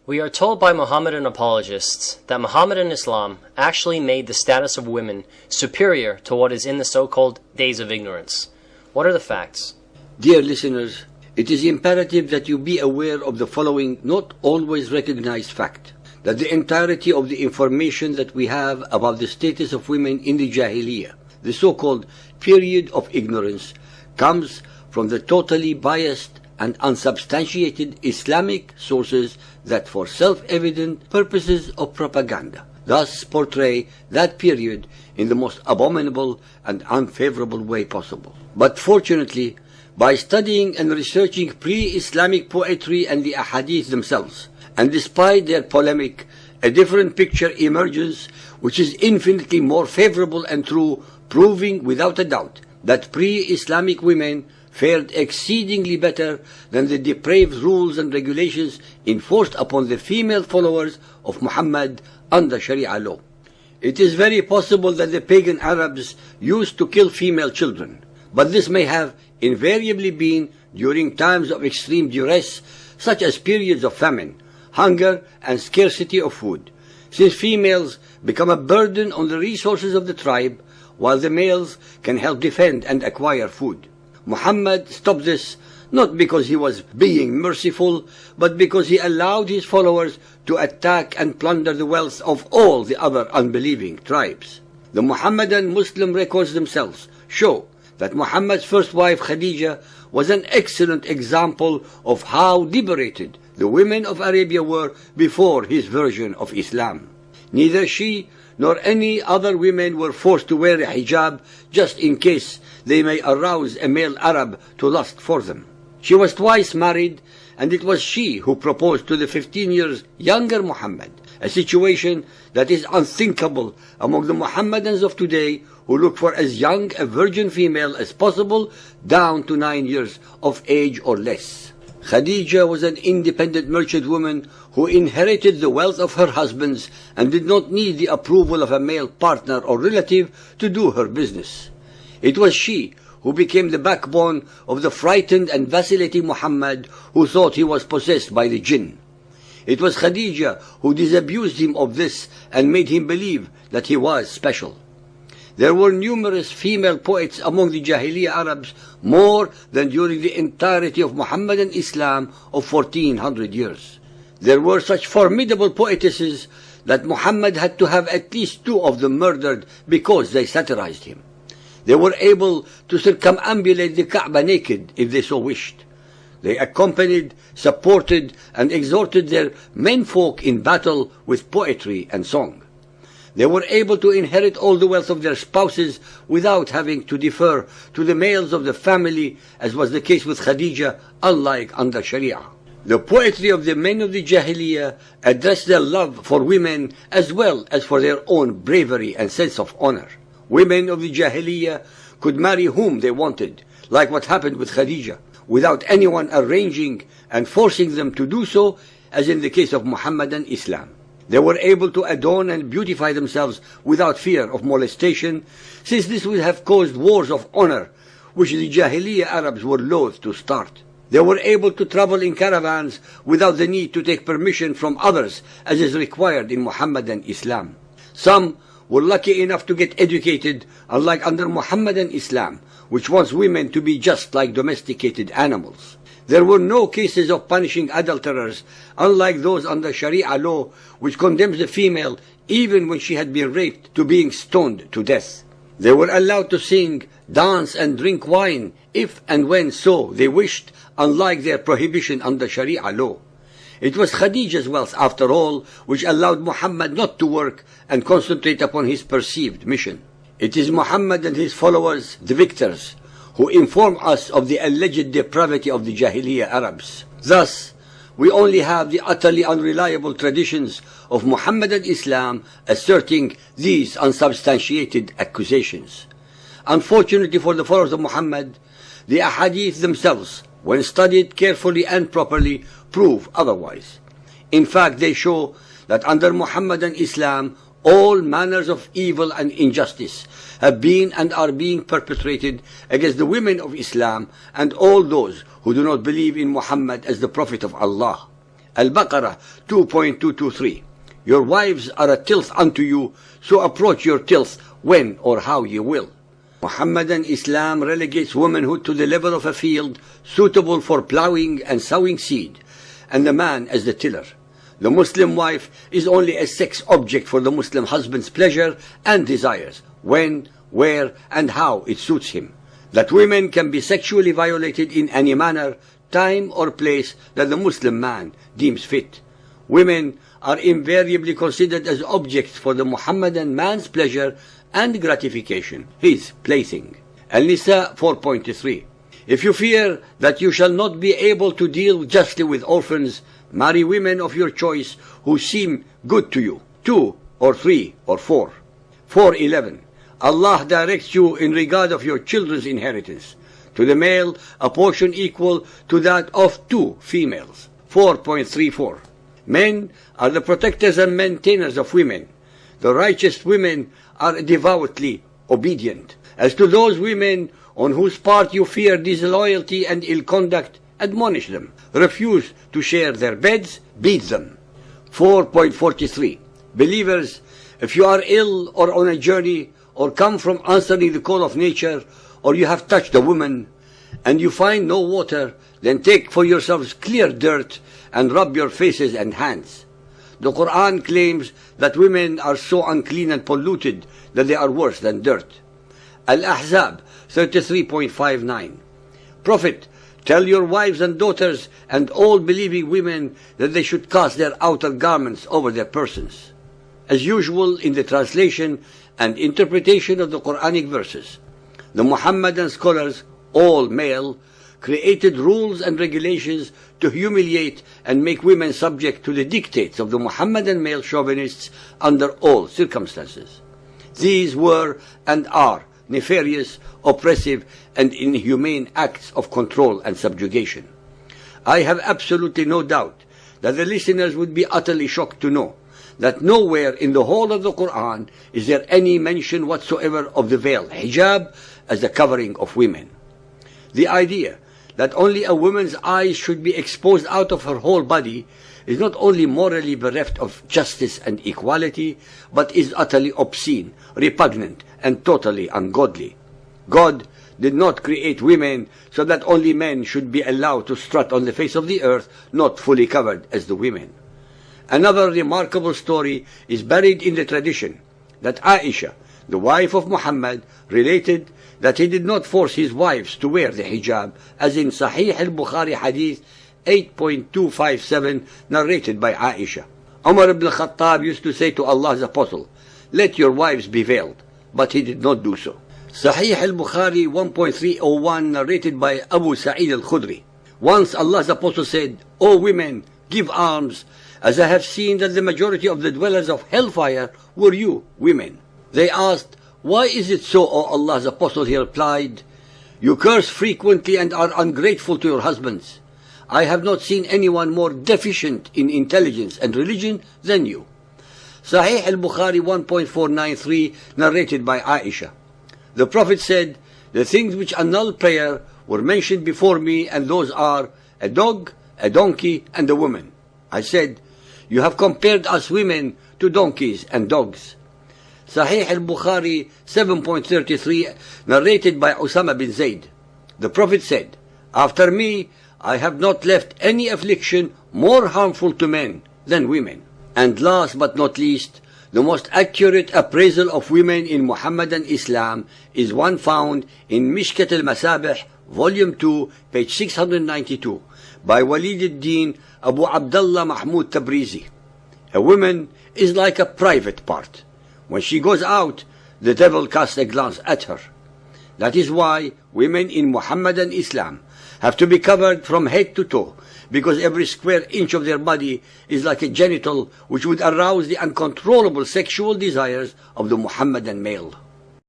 We are told by Mohammedan apologists that Mohammedan Islam actually made the status of women superior to what is in the so-called days of ignorance. What are the facts? Dear listeners, it is imperative that you be aware of the following not always recognized fact, that the entirety of the information that we have about the status of women in the Jahiliyyah, the so-called period of ignorance, comes from the totally biased and unsubstantiated Islamic sources that for self-evident purposes of propaganda thus portray that period in the most abominable and unfavorable way possible. But fortunately, by studying and researching pre-Islamic poetry and the ahadith themselves, and despite their polemic, a different picture emerges which is infinitely more favorable and true, proving without a doubt that pre-Islamic women fared exceedingly better than the depraved rules and regulations enforced upon the female followers of Muhammad under Sharia law. It is very possible that the pagan Arabs used to kill female children, but this may have invariably been during times of extreme duress, such as periods of famine, hunger, and scarcity of food, since females become a burden on the resources of the tribe, while the males can help defend and acquire food. Muhammad stopped this not because he was being merciful, but because he allowed his followers to attack and plunder the wealth of all the other unbelieving tribes. The Muhammadan Muslim records themselves show that Muhammad's first wife Khadija was an excellent example of how liberated the women of Arabia were before his version of Islam. Neither she nor any other women were forced to wear a hijab just in case they may arouse a male Arab to lust for them. She was twice married, and it was she who proposed to the 15 years younger Muhammad, a situation that is unthinkable among the Muhammadans of today, who look for as young a virgin female as possible, down to 9 years of age or less. Khadija was an independent merchant woman who inherited the wealth of her husbands and did not need the approval of a male partner or relative to do her business. It was she who became the backbone of the frightened and vacillating Muhammad, who thought he was possessed by the jinn. It was Khadija who disabused him of this and made him believe that he was special. There were numerous female poets among the Jahiliyyah Arabs, more than during the entirety of Muhammadan Islam of 1400 years. There were such formidable poetesses that Muhammad had to have at least 2 of them murdered because they satirized him. They were able to circumambulate the Kaaba naked if they so wished. They accompanied, supported, and exhorted their menfolk in battle with poetry and song. They were able to inherit all the wealth of their spouses without having to defer to the males of the family, as was the case with Khadija, unlike under Sharia. The poetry of the men of the Jahiliyyah addressed their love for women as well as for their own bravery and sense of honor. Women of the Jahiliyyah could marry whom they wanted, like what happened with Khadija, without anyone arranging and forcing them to do so, as in the case of Muhammadan Islam. They were able to adorn and beautify themselves without fear of molestation, since this would have caused wars of honor, which the Jahiliyyah Arabs were loath to start. They were able to travel in caravans without the need to take permission from others, as is required in Muhammadan Islam. Some were lucky enough to get educated, unlike under Muhammadan Islam, which wants women to be just like domesticated animals. There were no cases of punishing adulterers, unlike those under Sharia law, which condemns the female, even when she had been raped, to being stoned to death. They were allowed to sing, dance, and drink wine, if and when so they wished, unlike their prohibition under Sharia law. It was Khadija's wealth, after all, which allowed Muhammad not to work and concentrate upon his perceived mission. It is Muhammad and his followers, the victors, who inform us of the alleged depravity of the Jahiliyyah Arabs. Thus, we only have the utterly unreliable traditions of Muhammadan Islam asserting these unsubstantiated accusations. Unfortunately for the followers of Muhammad, the ahadith themselves, when studied carefully and properly, prove otherwise. In fact, they show that under Muhammadan Islam, all manners of evil and injustice have been and are being perpetrated against the women of Islam and all those who do not believe in Muhammad as the Prophet of Allah. Al-Baqarah 2.223. Your wives are a tilth unto you, so approach your tilth when or how you will. Muhammadan Islam relegates womanhood to the level of a field suitable for plowing and sowing seed, and the man as the tiller. The Muslim wife is only a sex object for the Muslim husband's pleasure and desires, when, where, and how it suits him. That women can be sexually violated in any manner, time, or place that the Muslim man deems fit. Women are invariably considered as objects for the Muhammadan man's pleasure and gratification, his plaything. Al-Nisa 4.3. If you fear that you shall not be able to deal justly with orphans, marry women of your choice who seem good to you. 2 or 3 or 4. 4.11. Allah directs you in regard of your children's inheritance. To the male, a portion equal to that of 2 females. 4.34. Men are the protectors and maintainers of women. The righteous women are devoutly obedient. As to those women on whose part you fear disloyalty and ill conduct, admonish them. Refuse to share their beds, beat them. 4.43. Believers, if you are ill or on a journey, or come from answering the call of nature, or you have touched a woman, and you find no water, then take for yourselves clear dirt and rub your faces and hands. The Quran claims that women are so unclean and polluted that they are worse than dirt. Al-Ahzab 33.59. Prophet, tell your wives and daughters and all believing women that they should cast their outer garments over their persons. As usual in the translation and interpretation of the Quranic verses, the Muhammadan scholars, all male, created rules and regulations to humiliate and make women subject to the dictates of the Muhammadan male chauvinists under all circumstances. These were and are nefarious, oppressive, and inhumane acts of control and subjugation. I have absolutely no doubt that the listeners would be utterly shocked to know that nowhere in the whole of the Quran is there any mention whatsoever of the veil, hijab, as the covering of women. The idea that only a woman's eyes should be exposed out of her whole body is not only morally bereft of justice and equality, but is utterly obscene, repugnant, and totally ungodly. God did not create women so that only men should be allowed to strut on the face of the earth, not fully covered as the women. Another remarkable story is buried in the tradition that Aisha, the wife of Muhammad, related that he did not force his wives to wear the hijab, as in Sahih al-Bukhari Hadith 8.257, narrated by Aisha. Umar ibn al-Khattab used to say to Allah's apostle, "Let your wives be veiled," but he did not do so. Sahih al-Bukhari 1.301, narrated by Abu Sa'id al-Khudri. Once Allah's apostle said, "O women, give alms, as I have seen that the majority of the dwellers of hellfire were you, women." They asked, "Why is it so, O Allah's apostle?" He replied, "You curse frequently and are ungrateful to your husbands. I have not seen anyone more deficient in intelligence and religion than you." Sahih al-Bukhari 1.493, narrated by Aisha. The Prophet said, "The things which annul prayer were mentioned before me, and those are a dog, a donkey, and a woman." I said, "You have compared us women to donkeys and dogs." Sahih al-Bukhari 7.33, narrated by Usama bin Zayd. The Prophet said, "After me, I have not left any affliction more harmful to men than women." And last but not least, the most accurate appraisal of women in Muhammadan Islam is one found in Mishkat al-Masabih, Volume 2, page 692, by Walid ad-Din Abu Abdullah Mahmud Tabrizi. A woman is like a private part. When she goes out, the devil casts a glance at her. That is why women in Muhammadan Islam have to be covered from head to toe, because every square inch of their body is like a genital which would arouse the uncontrollable sexual desires of the Muhammadan male.